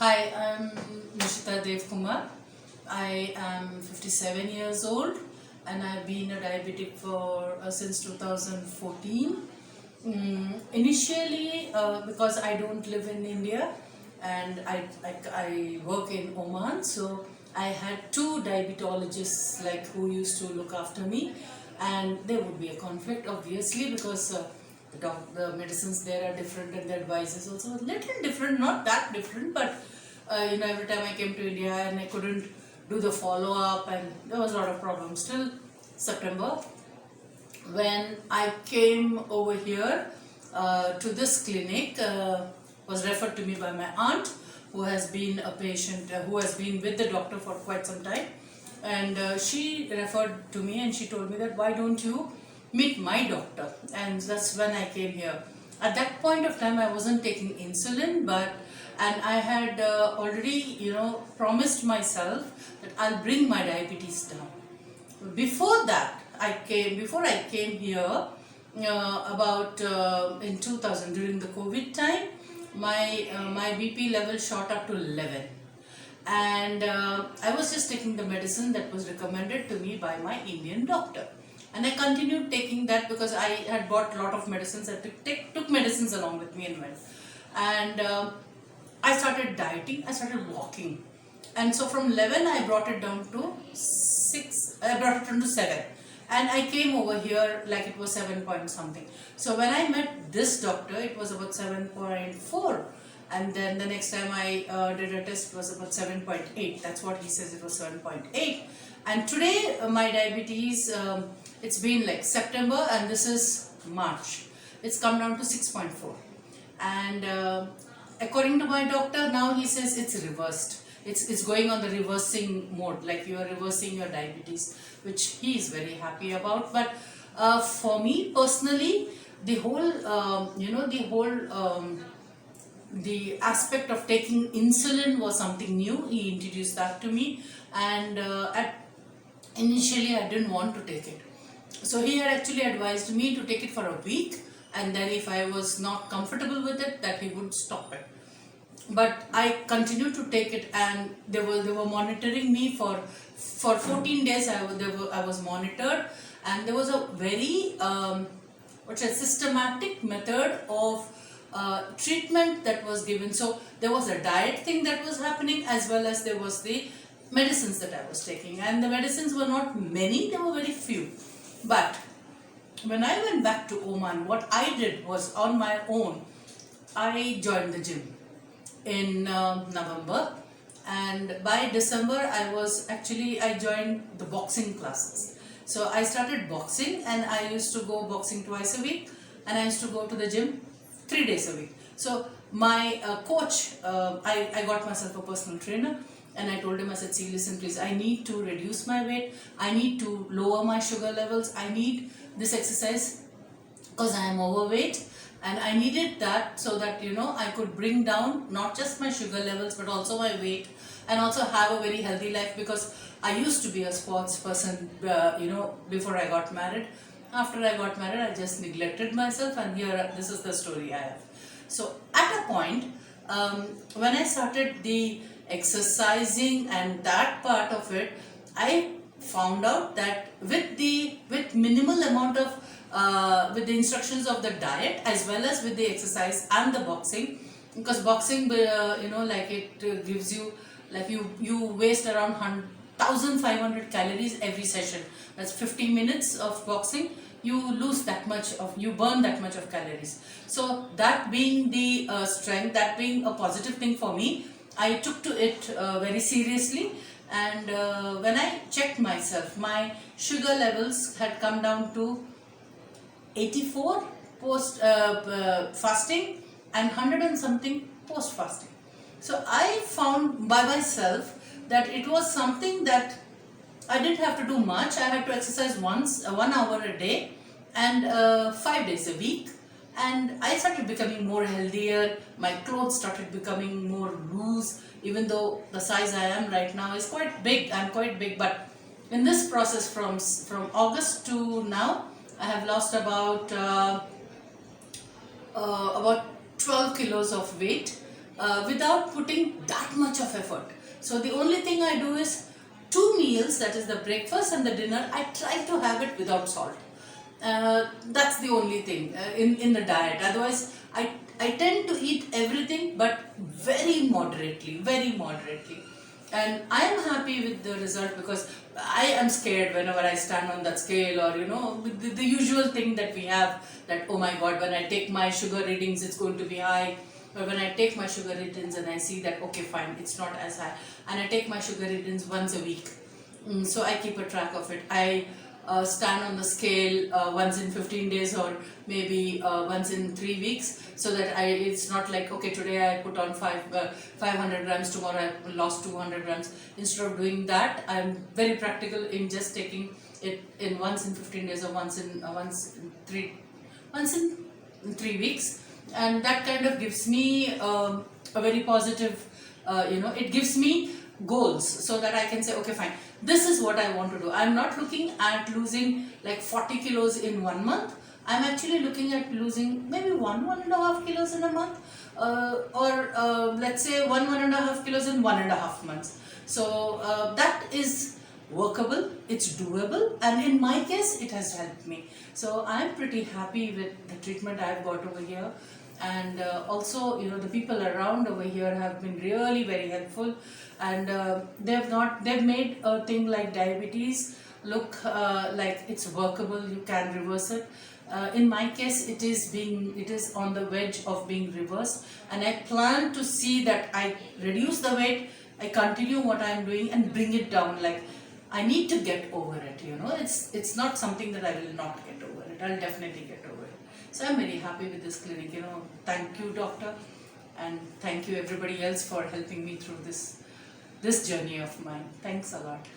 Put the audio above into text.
Hi, I'm Nishita Devkumar. I am 57 years old and I've been a diabetic for since 2014. Initially, because I don't live in India and I work in Oman, so I had two diabetologists like who used to look after me, and there would be a conflict obviously because the medicines there are different and the advice is also a little different, not that different, but every time I came to India and I couldn't do the follow up and there was a lot of problems till September when I came over here to this clinic. Was referred to me by my aunt who has been a patient who has been with the doctor for quite some time, and she referred to me and she told me that why don't you meet my doctor, and that's when I came here. At that point of time I wasn't taking insulin, but and I had already promised myself that I'll bring my diabetes down. Before I came here, about in 2000 during the COVID time, my BP level shot up to 11, and I was just taking the medicine that was recommended to me by my Indian doctor, and I continued taking that because I had bought a lot of medicines. I took medicines along with me and went, and I started dieting. I started walking, and so from 11 I brought it down to 6. I brought it down to 7, and I came over here like it was 7 point something. So when I met this doctor it was about 7.4, and then the next time I did a test it was about 7.8. That's what he says, it was 7.8. And today my diabetes, it's been like September and this is March, it's come down to 6.4, and according to my doctor now he says it's reversed. It's going on the reversing mode, like you are reversing your diabetes, which he is very happy about. But for me personally, the whole the aspect of taking insulin was something new. He introduced that to me, and initially I didn't want to take it. So he had actually advised me to take it for a week, and then if I was not comfortable with it, that he would stop it. But I continued to take it, and they were monitoring me for 14 days. I was monitored, and there was a very systematic method of treatment that was given. So there was a diet thing that was happening, as well as there was the medicines that I was taking, and the medicines were not many, they were very few. But when I went back to Oman, what I did was, on my own, I joined the gym in November, and by December I joined the boxing classes. So I started boxing, and I used to go boxing twice a week, and I used to go to the gym 3 days a week. So my coach, I got myself a personal trainer, and I told him, I said, see, listen please, I need to reduce my weight, I need to lower my sugar levels, I need this exercise because I am overweight, and I needed that so that I could bring down not just my sugar levels but also my weight, and also have a very healthy life, because I used to be a sports person before I got married. After I got married I just neglected myself, and here this is the story I have. So at a point when I started the exercising and that part of it, I found out that with minimal amount of with the instructions of the diet as well as with the exercise and the boxing, because boxing it gives you, like you waste around 1500 calories every session. That's 50 minutes of boxing, you burn that much of calories. So that being the strength, that being a positive thing for me, I took to it very seriously. And when I checked myself, my sugar levels had come down to 84 post fasting and 100 and something post fasting. So I found by myself that it was something that I didn't have to do much. I had to exercise 1 hour a day, and 5 days a week, and I started becoming more healthier. My clothes started becoming more loose, even though the size I am right now is quite big. I'm quite big, but in this process from August to now, I have lost about 12 kilos of weight, without putting that much of effort. So the only thing I do is 2 meals, that is the breakfast and the dinner, I try to have it without salt. That's the only thing in the diet. Otherwise, I tend to eat everything, but very moderately, very moderately. And I am happy with the result, because I am scared whenever I stand on that scale, or the usual thing that we have, that oh my god, when I take my sugar readings it's going to be high. But when I take my sugar readings and I see that okay fine, it's not as high, and I take my sugar readings once a week. So I keep a track of it. I stand on the scale once in 15 days, or maybe once in 3 weeks, so that it's not like okay, today I put on 500 grams, tomorrow I lost 200 grams. Instead of doing that, I'm very practical in just taking it in once in 15 days, or once in 3 weeks. And that kind of gives me a very positive, it gives me goals, so that I can say okay fine, this is what I want to do. I'm not looking at losing like 40 kilos in 1 month. I'm actually looking at losing maybe 1.5 kilos in a month, or let's say 1.5 kilos in 1.5 months. So that is workable, it's doable, and in my case it has helped me. So I'm pretty happy with the treatment I've got over here. And also, the people around over here have been really very helpful, and they've made a thing like diabetes look like it's workable, you can reverse it. In my case, it is on the verge of being reversed, and I plan to see that I reduce the weight, I continue what I'm doing and bring it down. Like, I need to get over it, it's not something that I will not get over it, I'll definitely get over it. So I'm very happy with this clinic, thank you doctor, and thank you everybody else for helping me through this journey of mine. Thanks a lot.